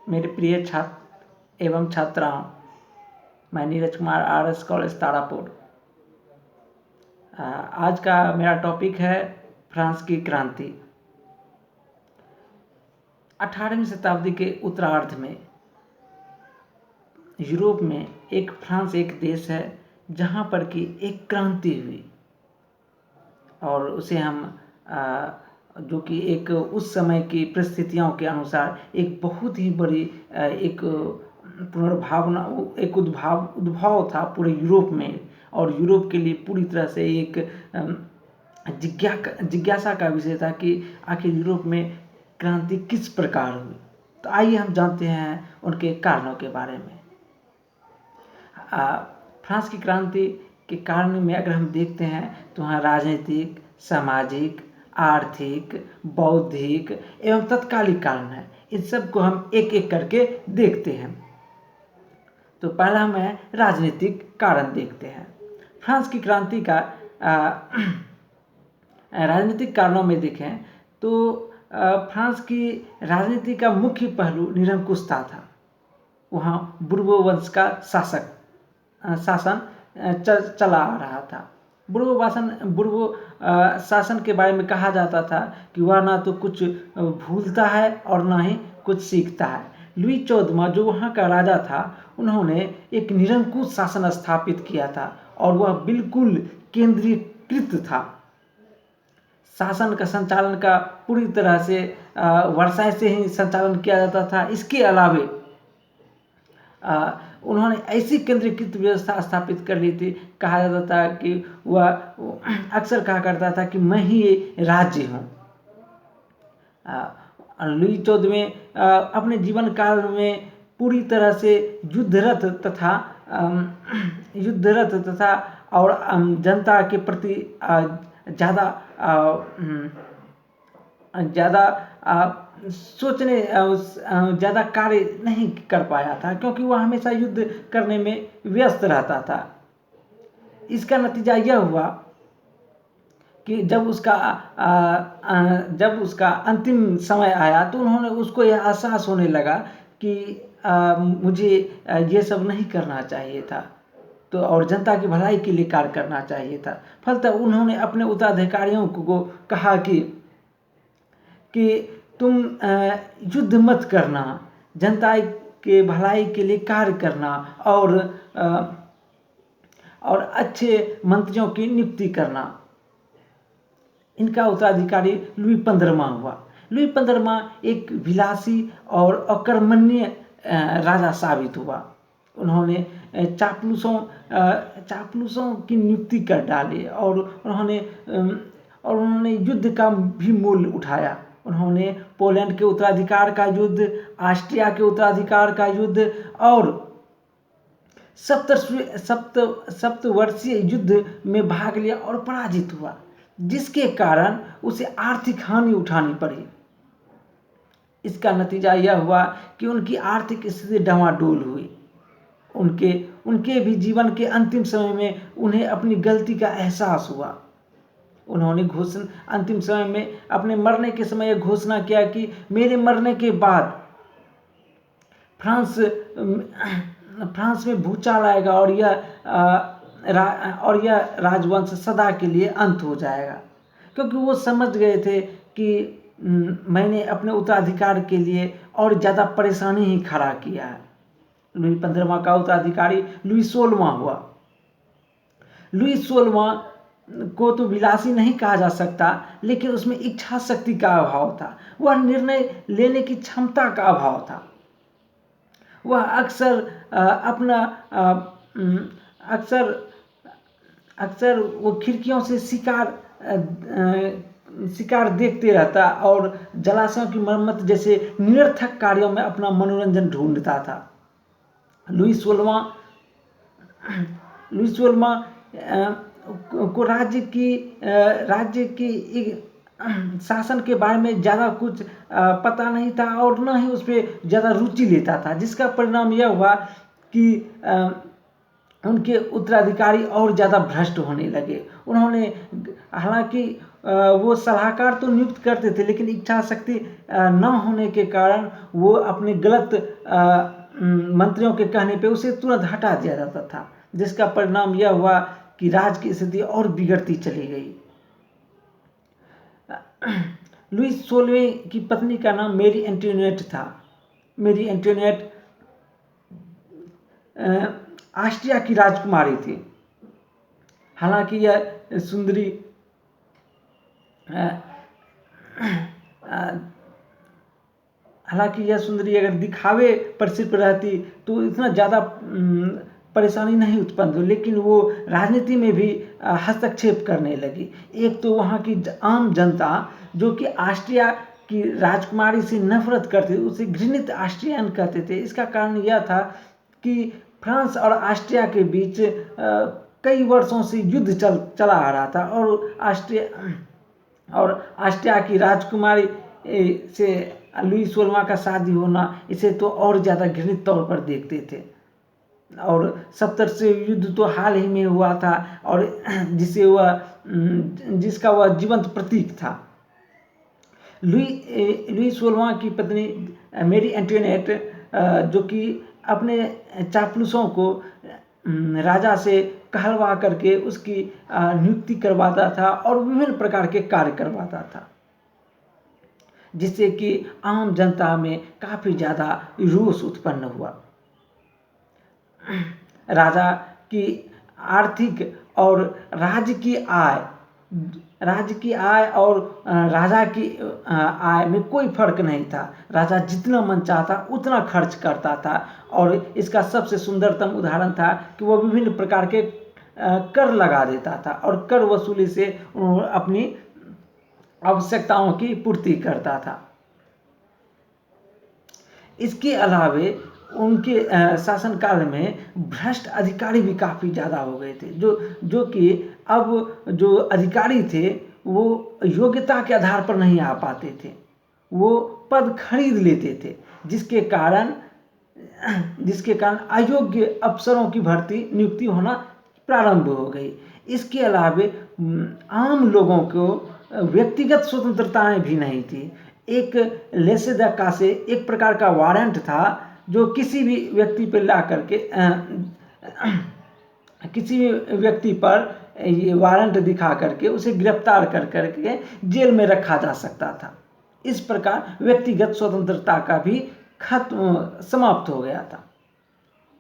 मेरे प्रिय छात्र एवं छात्राओं, मैं नीरज कुमार RS कॉलेज तारापुर। आज का मेरा टॉपिक है फ्रांस की क्रांति। 18वीं शताब्दी के उत्तरार्ध में यूरोप में फ्रांस एक देश है जहाँ पर कि एक क्रांति हुई, और उसे हम जो कि एक उस समय की परिस्थितियों के अनुसार एक बहुत ही बड़ी एक पुनर्भावना, एक उद्भव था पूरे यूरोप में, और यूरोप के लिए पूरी तरह से एक जिज्ञासा का विषय था कि आखिर यूरोप में क्रांति किस प्रकार हुई। तो आइए हम जानते हैं उनके कारणों के बारे में। फ्रांस की क्रांति के कारण में अगर हम देखते हैं तो वहाँ राजनीतिक, सामाजिक, आर्थिक, बौद्धिक एवं तत्कालिक कारण है। इन सब को हम एक एक करके देखते हैं। तो पहला हमें राजनीतिक कारण देखते हैं। फ्रांस की क्रांति का राजनीतिक कारणों में देखें तो फ्रांस की राजनीति का मुख्य पहलू निरंकुशता था। वहाँ बुर्बो वंश का शासन चला आ रहा था। बुर्बो शासन के बारे में कहा जाता था कि वह ना तो कुछ भूलता है और ना ही कुछ सीखता है। लुई 14वां जो वहाँ का राजा था, उन्होंने एक निरंकुश शासन स्थापित किया था और वह बिल्कुल केंद्रीकृत था। शासन का संचालन का पूरी तरह से वर्साय से ही संचालन किया जाता था। इसके अलावे उन्होंने ऐसी केंद्रीकृत व्यवस्था स्थापित कर ली थी, कहा जाता था कि वह अक्सर कहा करता था कि मैं ही राज्य हूँ। लुई 14वें अपने जीवन काल में पूरी तरह से युद्धरत तथा और जनता के प्रति ज़्यादा कार्य नहीं कर पाया था, क्योंकि वह हमेशा युद्ध करने में व्यस्त रहता था। इसका नतीजा यह हुआ कि जब उसका अंतिम समय आया तो उसको यह एहसास होने लगा कि मुझे ये सब नहीं करना चाहिए था, तो और जनता की भलाई के लिए कार्य करना चाहिए था। फलतः उन्होंने अपने उत्तराधिकारियों को कहा कि तुम युद्ध मत करना, जनता के भलाई के लिए कार्य करना और अच्छे मंत्रियों की नियुक्ति करना। इनका उत्तराधिकारी लुई 15वां हुआ। लुई 15वां एक विलासी और अकर्मण्य राजा साबित हुआ। उन्होंने चापलूसों की नियुक्ति कर डाली और उन्होंने युद्ध का भी मूल्य उठाया। उन्होंने पोलैंड के उत्तराधिकार का युद्ध, ऑस्ट्रिया के उत्तराधिकार का युद्ध और सप्तवर्षीय युद्ध में भाग लिया और पराजित हुआ, जिसके कारण उसे आर्थिक हानि उठानी पड़ी। इसका नतीजा यह हुआ कि उनकी आर्थिक स्थिति डमाडोल हुई। उनके भी जीवन के अंतिम समय में उन्हें अपनी गलती का एहसास हुआ। उन्होंने अंतिम समय में अपने मरने के समय यह घोषणा किया कि मेरे मरने के बाद फ्रांस में भूचाल आएगा और यह राजवंश सदा के लिए अंत हो जाएगा, क्योंकि वो समझ गए थे कि मैंने अपने उत्तराधिकार के लिए और ज़्यादा परेशानी ही खड़ा किया है। लुई 15वां का उत्तराधिकारी लुई 16वां हुआ। लुई 16वां को तो विलासी नहीं कहा जा सकता, लेकिन उसमें इच्छा शक्ति का अभाव था। वह निर्णय लेने की क्षमता का अभाव था। वह अक्सर वो खिड़कियों से शिकार देखते रहता और जलाशयों की मरम्मत जैसे निरर्थक कार्यों में अपना मनोरंजन ढूंढता था। लुई 16वां को राज्य की शासन के बारे में ज़्यादा कुछ पता नहीं था और न ही उस पर ज़्यादा रुचि लेता था, जिसका परिणाम यह हुआ कि उनके उत्तराधिकारी और ज़्यादा भ्रष्ट होने लगे। हालांकि वो सलाहकार तो नियुक्त करते थे, लेकिन इच्छा शक्ति न होने के कारण वो अपने गलत मंत्रियों के कहने पे उसे तुरंत हटा दिया जाता था, जिसका परिणाम यह हुआ कि राज्य की स्थिति और बिगड़ती चली गई। लुई 16वें की पत्नी का नाम मेरी एंटोनिएट था। मेरी एंटोनिएट ऑस्ट्रिया की राजकुमारी थी। हालांकि यह सुंदरी अगर दिखावे पर सिर्फ रहती तो इतना ज़्यादा परेशानी नहीं उत्पन्न हुई, लेकिन वो राजनीति में भी हस्तक्षेप करने लगी। एक तो वहाँ की आम जनता जो कि ऑस्ट्रिया की राजकुमारी से नफरत करती थी, उसे घृणित ऑस्ट्रियन कहते थे। इसका कारण यह था कि फ्रांस और ऑस्ट्रिया के बीच कई वर्षों से युद्ध चला आ रहा था, और ऑस्ट्रिया की राजकुमारी से लुई 16वां का शादी होना इसे तो और ज़्यादा घृणित तौर पर देखते थे। और 70 से युद्ध तो हाल ही में हुआ था, और जिसका वह जीवंत प्रतीक था। लुई 16वां की पत्नी मेरी एंटोनिएट जो कि अपने चापलूसों को राजा से कहलवा करके उसकी नियुक्ति करवाता था और विभिन्न प्रकार के कार्य करवाता था, जिससे कि आम जनता में काफ़ी ज़्यादा रोष उत्पन्न हुआ। राजा की आर्थिक और राज्य की आय और राजा की आय में कोई फर्क नहीं था। राजा जितना मन चाहता उतना खर्च करता था, और इसका सबसे सुंदरतम उदाहरण था कि वह विभिन्न प्रकार के कर लगा देता था और कर वसूली से अपनी आवश्यकताओं की पूर्ति करता था। इसके अलावे उनके शासनकाल में भ्रष्ट अधिकारी भी काफ़ी ज़्यादा हो गए थे, जो कि अब जो अधिकारी थे वो योग्यता के आधार पर नहीं आ पाते थे, वो पद खरीद लेते थे, जिसके कारण अयोग्य अफसरों की नियुक्ति होना प्रारंभ हो गई। इसके अलावे आम लोगों को व्यक्तिगत स्वतंत्रताएं भी नहीं थी। एक लेसे द कासे एक प्रकार का वारंट था जो किसी भी व्यक्ति पर ला करके किसी भी व्यक्ति पर ये वारंट दिखा करके उसे गिरफ्तार कर करके जेल में रखा जा सकता था। इस प्रकार व्यक्तिगत स्वतंत्रता का भी समाप्त हो गया था।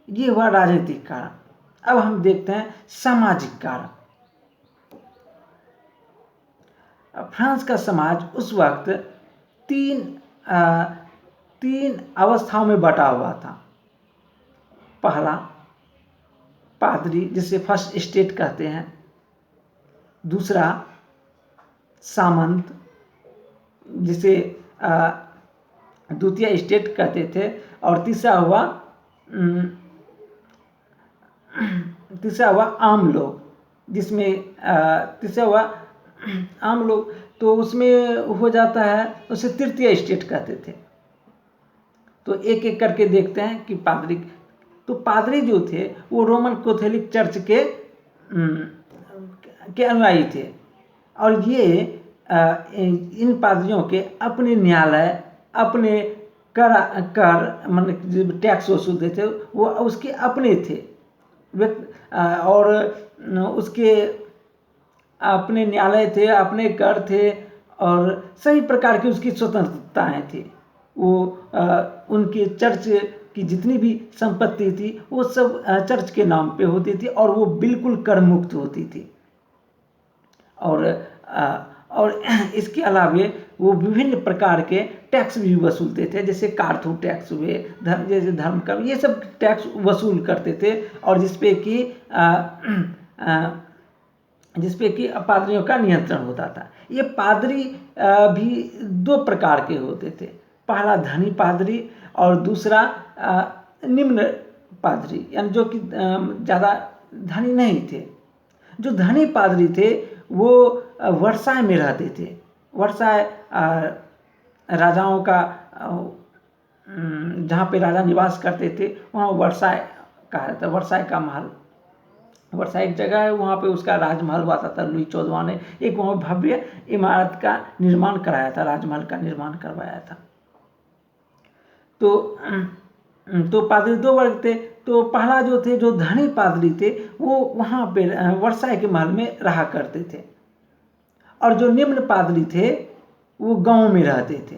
ये हुआ राजनीतिक कारण। अब हम देखते हैं सामाजिक कारण। फ्रांस का समाज उस वक्त तीन अवस्थाओं में बटा हुआ था। पहला पादरी, जिसे फर्स्ट स्टेट कहते हैं। दूसरा सामंत, जिसे द्वितीय स्टेट कहते थे। और तीसरा हुआ आम लोग, जिसमें तीसरा हुआ आम लोग, तो उसमें हो जाता है, उसे तृतीय स्टेट कहते थे। तो एक एक करके देखते हैं कि पादरी जो थे वो रोमन कैथोलिक चर्च के अनुयायी थे, और ये इन पादरियों के अपने न्यायालय, अपने कर मतलब टैक्स वसूलते थे, वो उसके अपने थे, और उसके अपने न्यायालय थे, अपने कर थे, और सभी प्रकार की उसकी स्वतंत्रताएं थी। वो उनके चर्च की जितनी भी संपत्ति थी वो सब चर्च के नाम पे होती थी, और वो बिल्कुल कर मुक्त होती थी। और इसके अलावे वो विभिन्न प्रकार के टैक्स भी वसूलते थे, जैसे कार्थू टैक्स हुए, जैसे धर्म कर, ये सब टैक्स वसूल करते थे, और जिसपे कि पादरियों का नियंत्रण होता था। ये पादरी भी दो प्रकार के होते थे। पहला धनी पादरी और दूसरा निम्न पादरी, यानी जो कि ज़्यादा धनी नहीं थे। जो धनी पादरी थे वो वर्साय में रहते थे। वर्साय राजाओं का, जहाँ पे राजा निवास करते थे वहाँ वर्साय कहा जाता है, वर्साय का महल। वर्साई एक जगह है, वहाँ पे उसका राजमहल हुआ था। लुई 14वां ने एक वहाँ भव्य इमारत का निर्माण कराया था, राजमहल का निर्माण करवाया था। तो पादरी दो वर्ग थे। तो पहला जो थे, जो धनी पादरी थे, वो वहाँ पे वर्साई के महल में रहा करते थे, और जो निम्न पादरी थे वो गांव में रहते थे,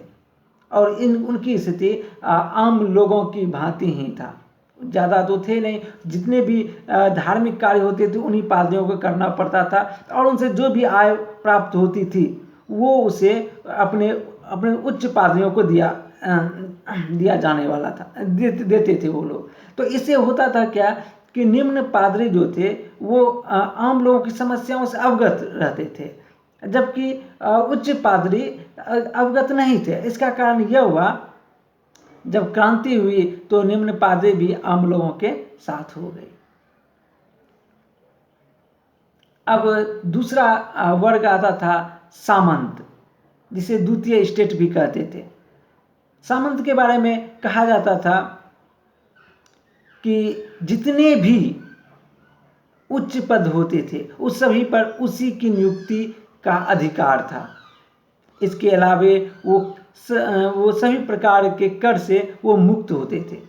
और उनकी स्थिति आम लोगों की भांति ही था। ज़्यादा तो थे नहीं, जितने भी धार्मिक कार्य होते थे उन्हीं पादरियों को करना पड़ता था, और उनसे जो भी आय प्राप्त होती थी वो उसे अपने अपने उच्च पादरियों को दिया जाने वाला था, देते थे वो लोग। तो इससे होता था क्या कि निम्न पादरी जो थे वो आम लोगों की समस्याओं से अवगत रहते थे, जबकि उच्च पादरी अवगत नहीं थे। इसका कारण यह हुआ, जब क्रांति हुई तो निम्न पादरी भी आम लोगों के साथ हो गई। अब दूसरा वर्ग आता था सामंत, जिसे द्वितीय स्टेट भी कहते थे। सामंत के बारे में कहा जाता था कि जितने भी उच्च पद होते थे उस सभी पर उसी की नियुक्ति का अधिकार था। इसके अलावे वो सभी प्रकार के कर से वो मुक्त होते थे।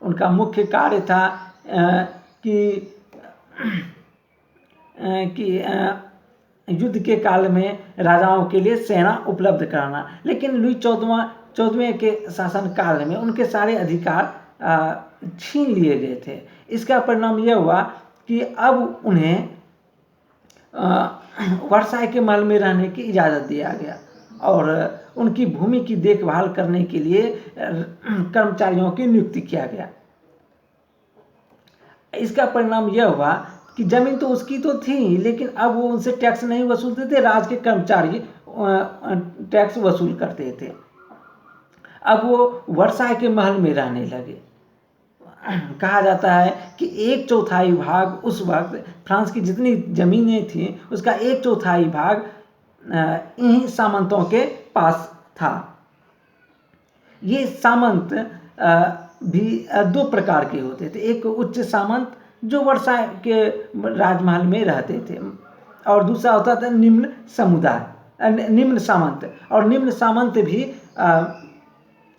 उनका मुख्य कार्य था कि युद्ध के काल में राजाओं के लिए सेना उपलब्ध कराना। लेकिन लुई 14वें के शासन काल में उनके सारे अधिकार छीन लिए गए थे। इसका परिणाम यह हुआ कि अब उन्हें वर्साई के महल में रहने की इजाज़त दिया गया, और उनकी भूमि की देखभाल करने के लिए कर्मचारियों की नियुक्ति किया गया। इसका परिणाम यह हुआ कि जमीन तो उसकी तो थी, लेकिन अब वो उनसे टैक्स नहीं वसूलते थे, राज के कर्मचारी टैक्स वसूल करते थे। अब वो वर्साई के महल में रहने लगे। कहा जाता है कि 1/4 भाग उस वक्त फ्रांस की जितनी जमीनें थी उसका 1/4 भाग इन्हीं सामंतों के पास था। ये सामंत भी दो प्रकार के होते थे। एक उच्च सामंत जो वर्साई के राजमहल में रहते थे, और दूसरा होता था निम्न सामंत। और निम्न सामंत भी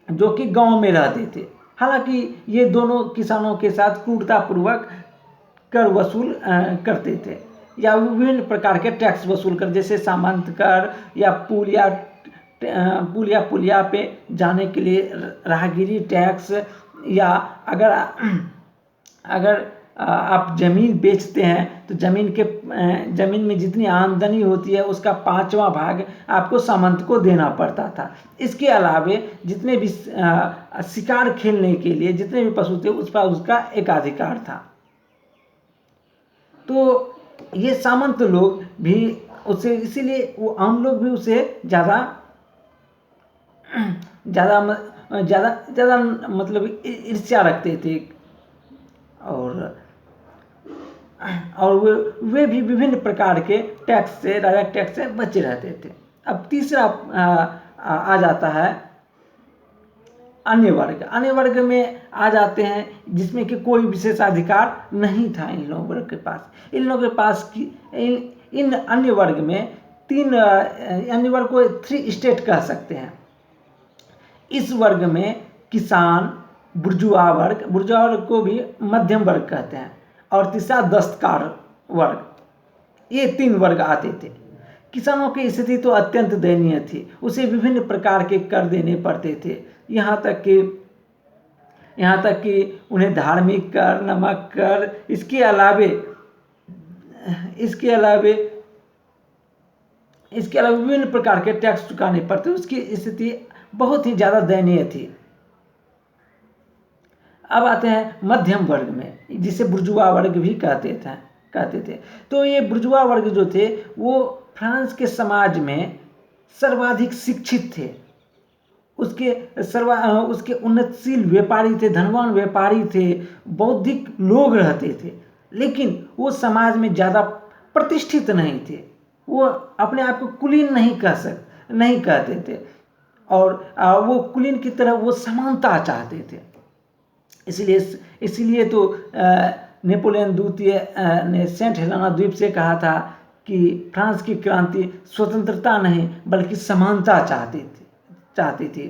जो कि गांव में रहते थे। हालांकि ये दोनों किसानों के साथ क्रूरतापूर्वक कर वसूल करते थे, या विभिन्न प्रकार के टैक्स वसूल कर, जैसे सामंत कर, या पुलिया पे जाने के लिए राहगीरी टैक्स, या अगर आप ज़मीन बेचते हैं तो ज़मीन में जितनी आमदनी होती है उसका 5वां भाग आपको सामंत को देना पड़ता था। इसके अलावे जितने भी शिकार खेलने के लिए जितने भी पशु थे उस पर उसका एकाधिकार था। तो ये सामंत लोग भी उससे, इसीलिए वो आम लोग भी उसे ज़्यादा मतलब ईर्ष्या रखते थे, और वे भी विभिन्न प्रकार के टैक्स से, डायरेक्ट टैक्स से बचे रहते थे। अब तीसरा आ जाता है अन्य वर्ग। अन्य वर्ग में आ जाते हैं जिसमें कि कोई विशेषाधिकार नहीं था इन लोगों के पास। इन लोगों के पास इन अन्य वर्ग में अन्य वर्ग को 3 स्टेट कह सकते हैं। इस वर्ग में किसान, बुर्जुआ वर्ग को भी मध्यम वर्ग कहते हैं, और तीसरा दस्तकार वर्ग। ये 3 वर्ग आते थे। किसानों की स्थिति तो अत्यंत दयनीय थी। उसे विभिन्न प्रकार के कर देने पड़ते थे, यहाँ तक कि उन्हें धार्मिक कर, नमक कर, इसके अलावे विभिन्न प्रकार के टैक्स चुकाने पड़ते। उसकी स्थिति बहुत ही ज़्यादा दयनीय थी। अब आते हैं मध्यम वर्ग में, जिसे बुर्जुआ वर्ग भी कहते थे। तो ये बुर्जुआ वर्ग जो थे वो फ्रांस के समाज में सर्वाधिक शिक्षित थे। उसके उन्नतशील व्यापारी थे, धनवान व्यापारी थे, बौद्धिक लोग रहते थे, लेकिन वो समाज में ज़्यादा प्रतिष्ठित नहीं थे। वो अपने आप को कुलीन नहीं कहते थे, और वो कुलीन की तरह वो समानता चाहते थे। इसलिए तो नेपोलियन द्वितीय ने सेंट हेलेना द्वीप से कहा था कि फ्रांस की क्रांति स्वतंत्रता नहीं बल्कि समानता चाहती थी।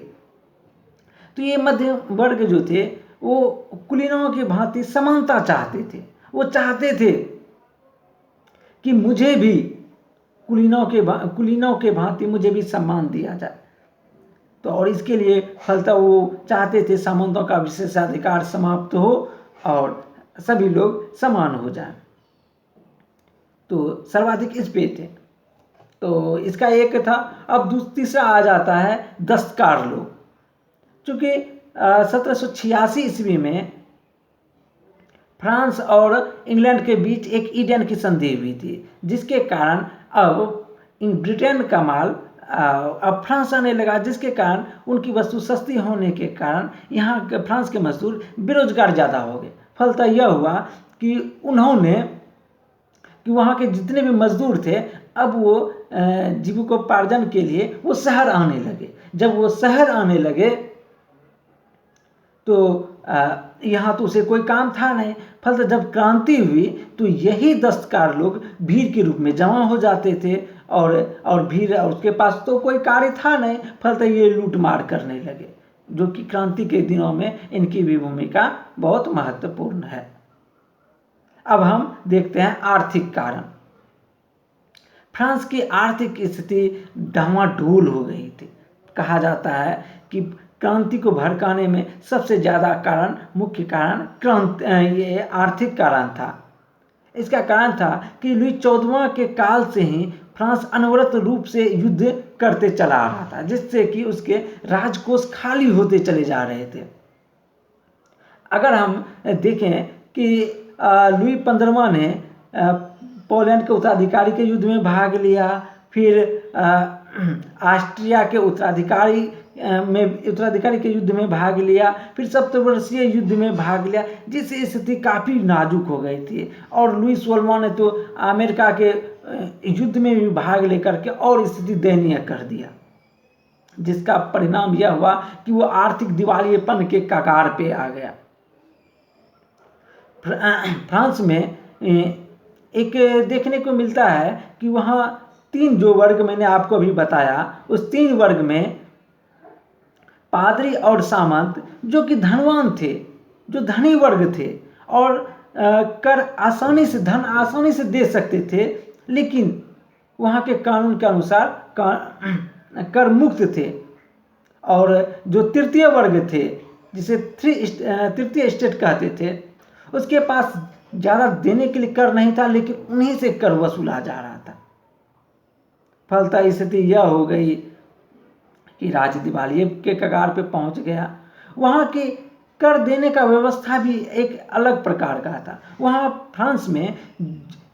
तो ये मध्य वर्ग जो थे वो कुलीनों की भांति समानता चाहते थे। वो चाहते थे कि मुझे भी कुलीनों के भांति मुझे भी सम्मान दिया जाए। तो और इसके लिए फलतः वो चाहते थे सामंतों का विशेषाधिकार समाप्त हो और सभी लोग समान हो जाएं। तो सर्वाधिक इस पे थे। तो इसका एक था। अब तीसरा आ जाता है दस्तकार लोग। चूँकि 1786 ईस्वी में फ्रांस और इंग्लैंड के बीच एक ईडन की संधि हुई थी, जिसके कारण अब ब्रिटेन का माल अब फ्रांस आने लगा, जिसके कारण उनकी वस्तु सस्ती होने के कारण यहाँ के फ्रांस के मजदूर बेरोजगार ज़्यादा हो गए। फलतः यह हुआ कि उन्होंने कि वहाँ के जितने भी मजदूर थे अब वो जीविकोपार्जन के लिए वो शहर आने लगे। जब वो शहर आने लगे तो यहाँ तो उसे कोई काम था नहीं। फलतः जब क्रांति हुई तो यही दस्तकार लोग भीड़ के रूप में जमा हो जाते थे और भीड़ उसके पास तो कोई कार्य था नहीं। फलतः ये लूट मार करने लगे, जो कि क्रांति के दिनों में इनकी भी भूमिका बहुत महत्वपूर्ण है। अब हम देखते हैं आर्थिक कारण। फ्रांस की आर्थिक स्थिति डामाडोल हो गई थी। कहा जाता है कि क्रांति को भड़काने में सबसे ज़्यादा मुख्य कारण ये आर्थिक कारण था। इसका कारण था कि लुई 14वां के काल से ही फ्रांस अनवरत रूप से युद्ध करते चला आ रहा था, जिससे कि उसके राजकोष खाली होते चले जा रहे थे। अगर हम देखें कि लुई 15वां ने पोलैंड के उत्तराधिकारी के युद्ध में भाग लिया, फिर ऑस्ट्रिया के उत्तराधिकारी के युद्ध में भाग लिया, फिर सप्तवर्षीय युद्ध में भाग लिया, जिससे स्थिति काफ़ी नाजुक हो गई थी। और लुई 16वां ने तो अमेरिका के युद्ध में भी भाग लेकर के और स्थिति दयनीय कर दिया, जिसका परिणाम यह हुआ कि वो आर्थिक दिवालियेपन के कगार पे आ गया। फ्रांस में एक देखने को मिलता है कि वहाँ 3 जो वर्ग मैंने आपको अभी बताया, उस 3 वर्ग में पादरी और सामंत जो कि धनवान थे, जो धनी वर्ग थे और कर धन आसानी से दे सकते थे, लेकिन वहाँ के कानून के अनुसार कर मुक्त थे। और जो तृतीय वर्ग थे, जिसे तृतीय स्टेट कहते थे, उसके पास ज़्यादा देने के लिए कर नहीं था, लेकिन उन्हीं से कर वसूला जा रहा था। फलतः स्थिति यह हो गई कि राज्य दिवालिये के कगार पे पहुंच गया। वहाँ की कर देने का व्यवस्था भी एक अलग प्रकार का था। वहाँ फ्रांस में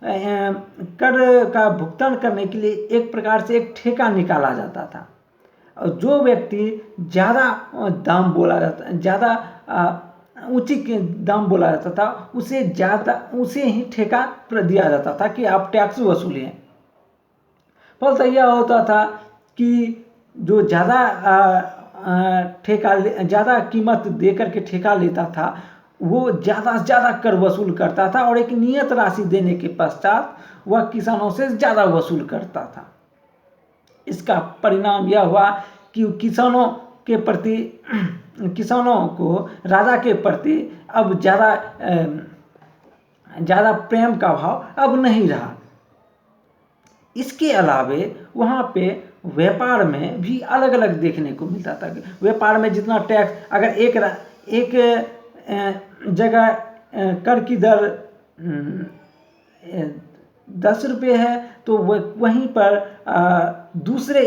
कर का भुगतान करने के लिए एक प्रकार से एक ठेका निकाला जाता था, और जो व्यक्ति ज़्यादा दाम बोला जाता, ज़्यादा ऊंची दाम बोला जाता था, उसे ही ठेका दिया जाता था कि आप टैक्स वसूलें। फलतः यह होता था कि जो ज़्यादा कीमत दे करके ठेका लेता था, वो ज़्यादा से ज़्यादा कर वसूल करता था, और एक नियत राशि देने के पश्चात वह किसानों से ज़्यादा वसूल करता था। इसका परिणाम यह हुआ कि किसानों को राजा के प्रति अब ज़्यादा प्रेम का भाव अब नहीं रहा। इसके अलावे वहाँ पे व्यापार में भी अलग अलग देखने को मिलता था। व्यापार में जितना टैक्स, अगर एक जगह कर की दर 10 रुपये है, तो वहीं पर दूसरे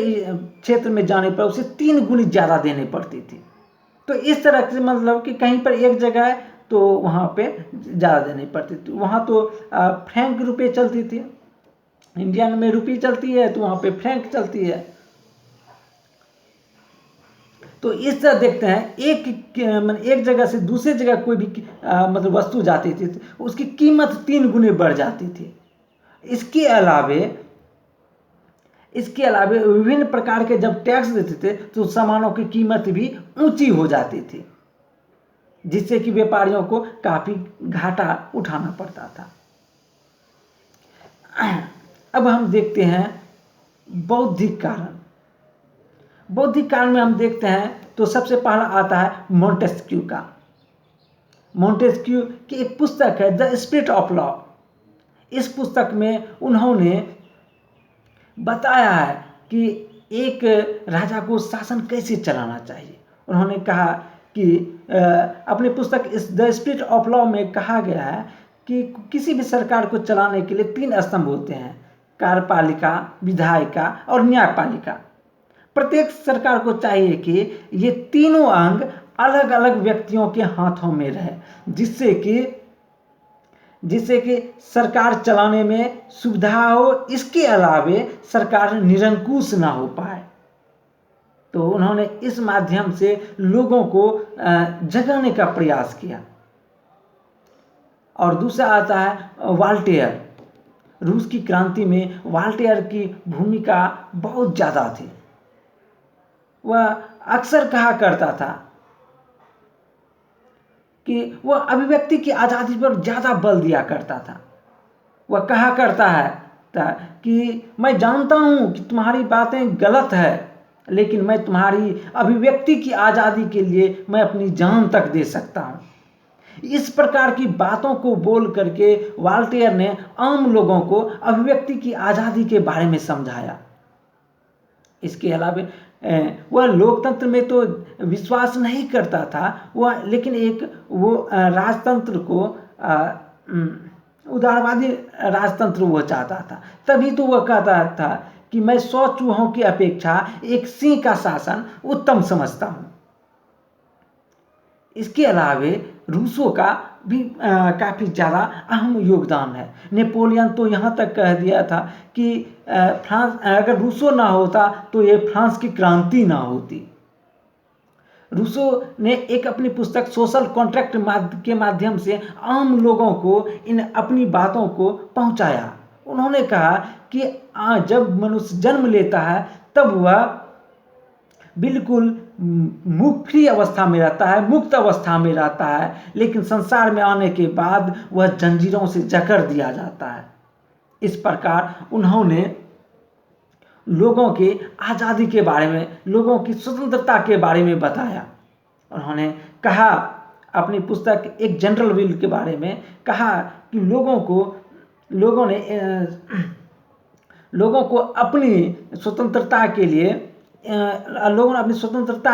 क्षेत्र में जाने पर उसे 3 गुनी ज़्यादा देने पड़ती थी। तो इस तरह से मतलब कि कहीं पर एक जगह है तो वहाँ पे ज़्यादा देनी पड़ती थी। वहाँ तो फ्रैंक रुपये चलती थी, इंडियन में रुपये चलती है, तो वहाँ पे फ्रैंक चलती है। तो इस तरह देखते हैं एक जगह से दूसरे जगह कोई भी मतलब वस्तु जाती थी तो उसकी कीमत 3 गुने बढ़ जाती थी। इसके अलावे विभिन्न प्रकार के जब टैक्स देते थे तो सामानों की कीमत भी ऊंची हो जाती थी, जिससे कि व्यापारियों को काफ़ी घाटा उठाना पड़ता था। अब हम देखते हैं बौद्धिक कारण। बौद्धिक कारण में हम देखते हैं तो सबसे पहला आता है मोंटेस्क्यू का। मोंटेस्क्यू की एक पुस्तक है द स्पिरिट ऑफ लॉ। इस पुस्तक में उन्होंने बताया है कि एक राजा को शासन कैसे चलाना चाहिए। उन्होंने कहा कि अपनी पुस्तक इस द स्पिरिट ऑफ लॉ में कहा गया है कि किसी भी सरकार को चलाने के लिए 3 स्तंभ होते हैं, कार्यपालिका, विधायिका और न्यायपालिका। प्रत्येक सरकार को चाहिए कि ये तीनों अंग अलग अलग व्यक्तियों के हाथों में रहे, जिससे कि सरकार चलाने में सुविधा हो। इसके अलावे सरकार निरंकुश ना हो पाए। तो उन्होंने इस माध्यम से लोगों को जगाने का प्रयास किया। और दूसरा आता है वाल्टेयर। रूस की क्रांति में वाल्टेयर की भूमिका बहुत ज़्यादा थी। वह अक्सर कहा करता था कि वह अभिव्यक्ति की आज़ादी पर ज़्यादा बल दिया करता था। वह कहा करता है कि मैं जानता हूँ कि तुम्हारी बातें गलत है, लेकिन मैं तुम्हारी अभिव्यक्ति की आज़ादी के लिए मैं अपनी जान तक दे सकता हूँ। इस प्रकार की बातों को बोल करके वाल्टेयर ने आम लोगों को अभिव्यक्ति की आज़ादी के बारे में समझाया। इसके अलावा वह लोकतंत्र में तो विश्वास नहीं करता था वह, लेकिन वो राजतंत्र को उदारवादी राजतंत्र वो चाहता था। तभी तो वह कहता था कि मैं 100 चूहों की अपेक्षा एक सिंह का शासन उत्तम समझता हूँ। इसके अलावे रूसों का भी काफ़ी ज़्यादा अहम योगदान है। नेपोलियन तो यहाँ तक कह दिया था कि फ्रांस अगर रूसो ना होता तो ये फ्रांस की क्रांति ना होती। रूसो ने एक अपनी पुस्तक सोशल कॉन्ट्रैक्ट के माध्यम से आम लोगों को इन अपनी बातों को पहुँचाया। उन्होंने कहा कि जब मनुष्य जन्म लेता है तब वह बिल्कुल फ्री अवस्था में रहता है, मुक्त अवस्था में रहता है, लेकिन संसार में आने के बाद वह जंजीरों से जकड़ दिया जाता है। इस प्रकार उन्होंने लोगों की आज़ादी के बारे में, लोगों की स्वतंत्रता के बारे में बताया। उन्होंने कहा अपनी पुस्तक एक जनरल विल के बारे में कहा कि लोगों को अपनी स्वतंत्रता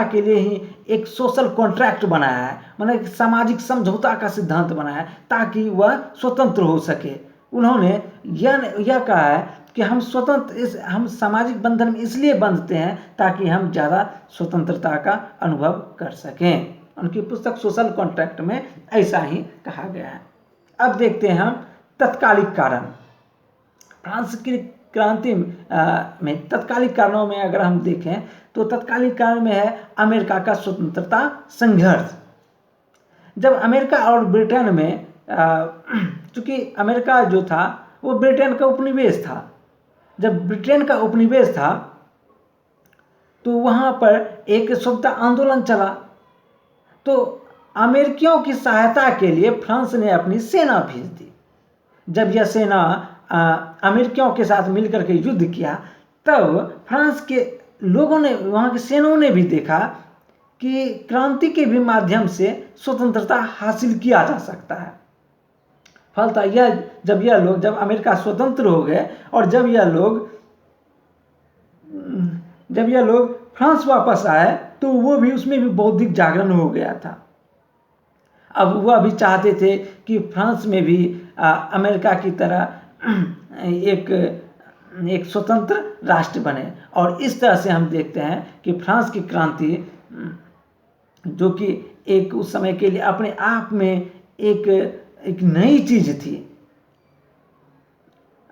के लिए ही एक सोशल कॉन्ट्रैक्ट बनाया है, मतलब एक सामाजिक समझौता का सिद्धांत बनाया है ताकि वह स्वतंत्र हो सके। उन्होंने यह कहा है कि हम सामाजिक बंधन में इसलिए बंधते हैं ताकि हम ज़्यादा स्वतंत्रता का अनुभव कर सकें। उनकी पुस्तक सोशल कॉन्ट्रैक्ट में ऐसा ही कहा गया है। अब देखते हैं हम तत्कालिक कारण। फ्रांस की क्रांति में तत्कालिक कारणों में अगर हम देखें तो तत्कालिक कारण में है अमेरिका का स्वतंत्रता संघर्ष। जब अमेरिका और ब्रिटेन में चूँकि अमेरिका जो था वो ब्रिटेन का उपनिवेश था, जब ब्रिटेन का उपनिवेश था तो वहाँ पर एक स्वतंत्रता आंदोलन चला। तो अमेरिकियों की सहायता के लिए फ्रांस ने अपनी सेना भेज दी। जब यह सेना अमेरिकियों के साथ मिलकर के युद्ध किया तब फ्रांस के लोगों ने, वहाँ के सेनाओं ने भी देखा कि क्रांति के भी माध्यम से स्वतंत्रता हासिल किया जा सकता है। फलतः जब अमेरिका स्वतंत्र हो गए और जब यह लोग फ्रांस वापस आए तो वो भी उसमें भी बौद्धिक जागरण हो गया था। अब वह भी चाहते थे कि फ्रांस में भी अमेरिका की तरह एक स्वतंत्र राष्ट्र बने। और इस तरह से हम देखते हैं कि फ्रांस की क्रांति, जो कि एक उस समय के लिए अपने आप में एक नई चीज़ थी,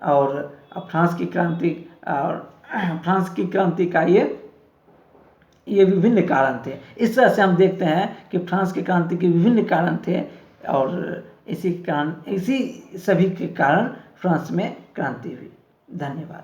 और फ्रांस की क्रांति का ये विभिन्न कारण थे। इस तरह से हम देखते हैं कि फ्रांस की क्रांति के विभिन्न कारण थे और इसी सभी के कारण फ्रांस में क्रांति हुई। धन्यवाद।